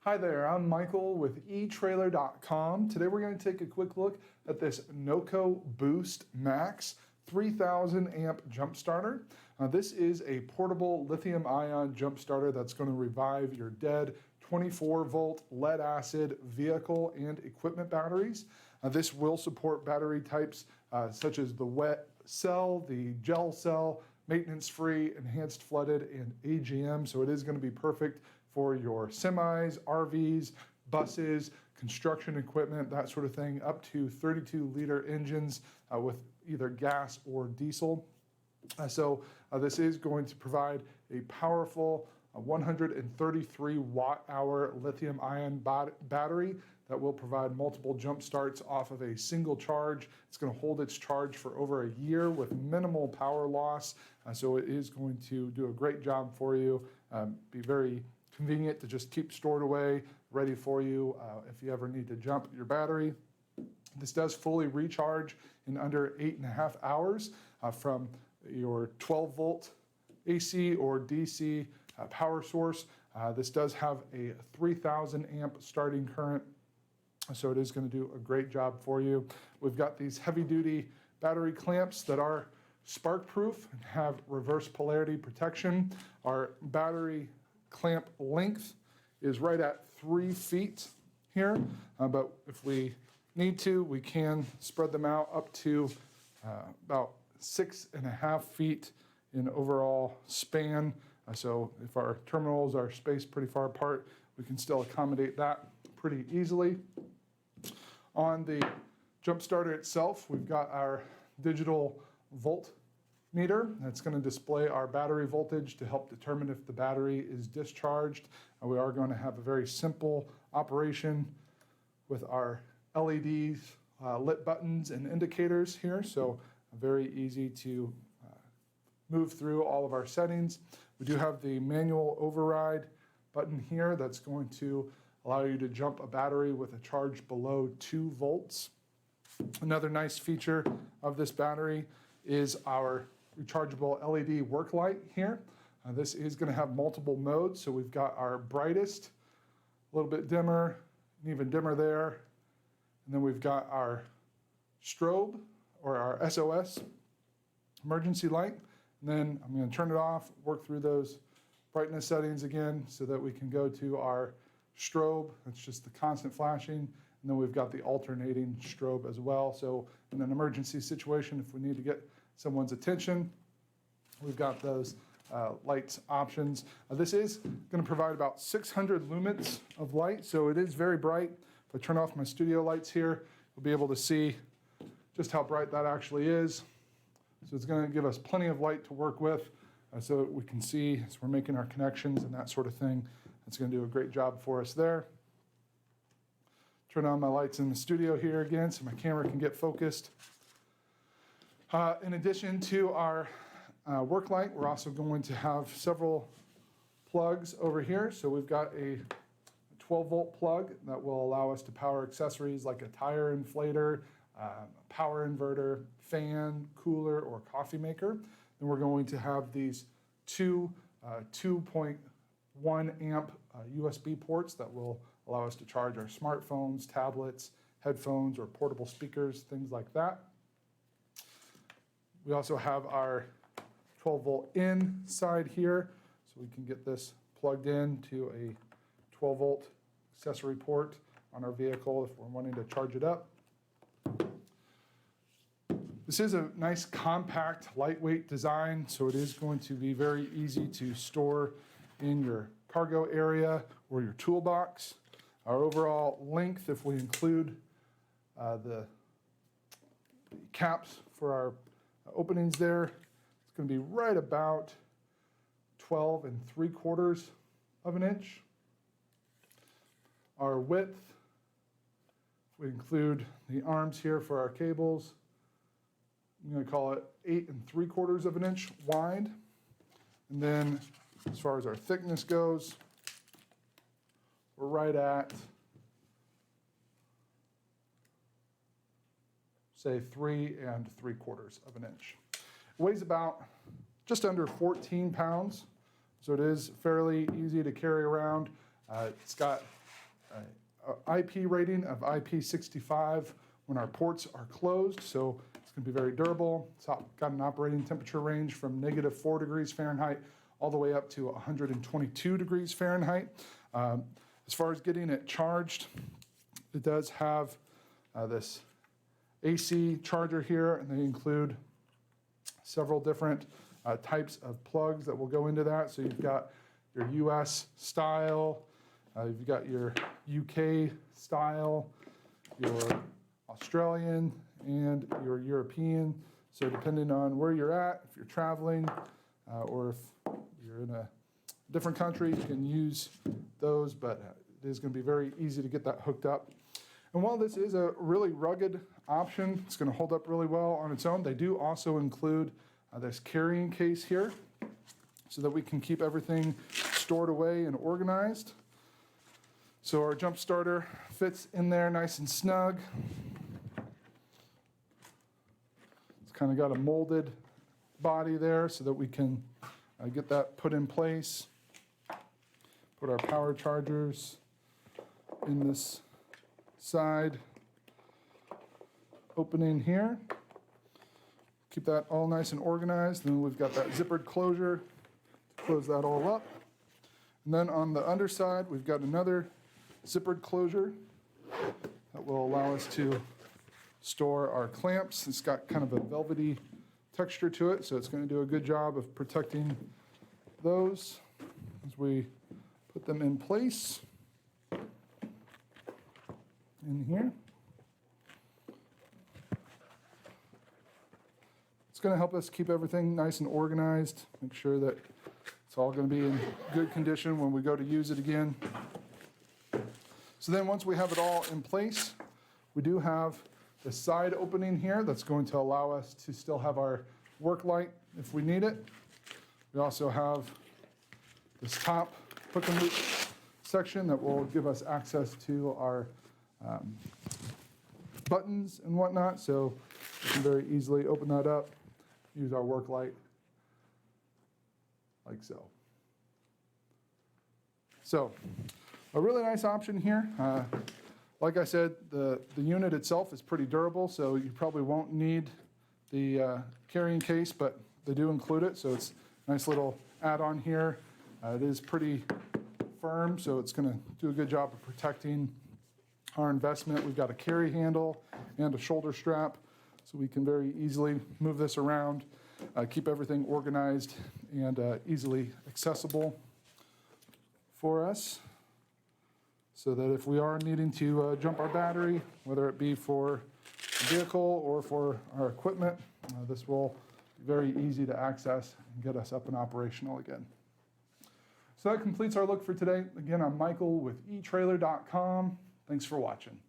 Hi there, I'm Michael with Etrailer.com. Today we're going to take a quick look at this Noco Boost Max 3000 amp jump starter. This is a portable lithium ion jump starter that's going to revive your dead 24 volt lead acid vehicle and equipment batteries. This will support battery types such as the wet cell, the gel cell, maintenance-free, enhanced flooded, and AGM, so it is going to be perfect for your semis, RVs, buses, construction equipment, that sort of thing, up to 32-liter engines with either gas or diesel. So this is going to provide a powerful 133 watt-hour lithium-ion battery that will provide multiple jump starts off of a single charge. It's going to hold its charge for over a year with minimal power loss, so it is going to do a great job for you, be very convenient to just keep stored away, ready for you if you ever need to jump your battery. This does fully recharge in under 8.5 hours from your 12 volt AC or DC power source. This does have a 3000 amp starting current, so it is going to do a great job for you. We've got these heavy duty battery clamps that are spark proof and have reverse polarity protection. Our battery clamp length is right at 3 feet here, but if we need to, we can spread them out up to about 6.5 feet in overall span. So if our terminals are spaced pretty far apart, we can still accommodate that pretty easily. On the jump starter itself, we've got our digital volt meter that's going to display our battery voltage to help determine if the battery is discharged. We are going to have a very simple operation with our LEDs, lit buttons and indicators here, so very easy to move through all of our settings. We do have the manual override button here that's going to allow you to jump a battery with a charge below 2 volts. Another nice feature of this battery is our rechargeable LED work light here. This is going to have multiple modes, so we've got our brightest, a little bit dimmer, and even dimmer there. And then we've got our strobe, or our SOS, emergency light. And then I'm going to turn it off, work through those brightness settings again so that we can go to our strobe. That's just the constant flashing. And then we've got the alternating strobe as well. So in an emergency situation, if we need to get someone's attention, we've got those lights options. This is going to provide about 600 lumens of light, so it is very bright. If I turn off my studio lights here, you'll be able to see just how bright that actually is. So it's going to give us plenty of light to work with so that we can see as we're making our connections and that sort of thing. It's going to do a great job for us there. Turn on my lights in the studio here again so my camera can get focused. In addition to our work light, we're also going to have several plugs over here. So we've got a 12 volt plug that will allow us to power accessories like a tire inflator, power inverter, fan, cooler, or coffee maker. Then we're going to have these two 2.1 amp USB ports that will allow us to charge our smartphones, tablets, headphones, or portable speakers, things like that. We also have our 12 volt in side here, so we can get this plugged in to a 12 volt accessory port on our vehicle if we're wanting to charge it up. This is a nice, compact, lightweight design, so it is going to be very easy to store in your cargo area or your toolbox. Our overall length, if we include the caps for our openings there, it's going to be right about 12 3/4 of an inch. Our width, if we include the arms here for our cables, I'm going to call it 8 3/4 of an inch wide. And then as far as our thickness goes, we're right at, say, 3 3/4 of an inch. It weighs about just under 14 pounds, so it is fairly easy to carry around. It's got IP rating of IP65 when our ports are closed, so it's going to be very durable. It's got an operating temperature range from -4 degrees Fahrenheit all the way up to 122 degrees Fahrenheit. As far as getting it charged, it does have this AC charger here, and they include several different types of plugs that will go into that. So you've got your US style, you've got your UK style, your Australian, and your European. So depending on where you're at, if you're traveling or if you're in a different country, you can use those, but it is going to be very easy to get that hooked up. And while this is a really rugged option, it's going to hold up really well on its own. They do also include this carrying case here so that we can keep everything stored away and organized. So our jump starter fits in there nice and snug. It's kind of got a molded body there so that we can get that put in place. Put our power chargers in this side opening here. Keep that all nice and organized. Then we've got that zippered closure to close that all up. And then on the underside, we've got another zippered closure that will allow us to store our clamps. It's got kind of a velvety texture to it, so it's going to do a good job of protecting those as we put them in place in here. It's going to help us keep everything nice and organized, make sure that it's all going to be in good condition when we go to use it again. So then once we have it all in place, we do have the side opening here that's going to allow us to still have our work light if we need it. We also have this top hook and loop section that will give us access to our buttons and whatnot, so we can very easily open that up, use our work light like so. So a really nice option here. Like I said, the unit itself is pretty durable, so you probably won't need the carrying case, but they do include it, so it's a nice little add-on here. It is pretty firm, so it's going to do a good job of protecting our investment. We've got a carry handle and a shoulder strap, so we can very easily move this around, keep everything organized and easily accessible for us, so that if we are needing to jump our battery, whether it be for the vehicle or for our equipment, this will be very easy to access and get us up and operational again. So that completes our look for today. Again, I'm Michael with Etrailer.com. Thanks for watching.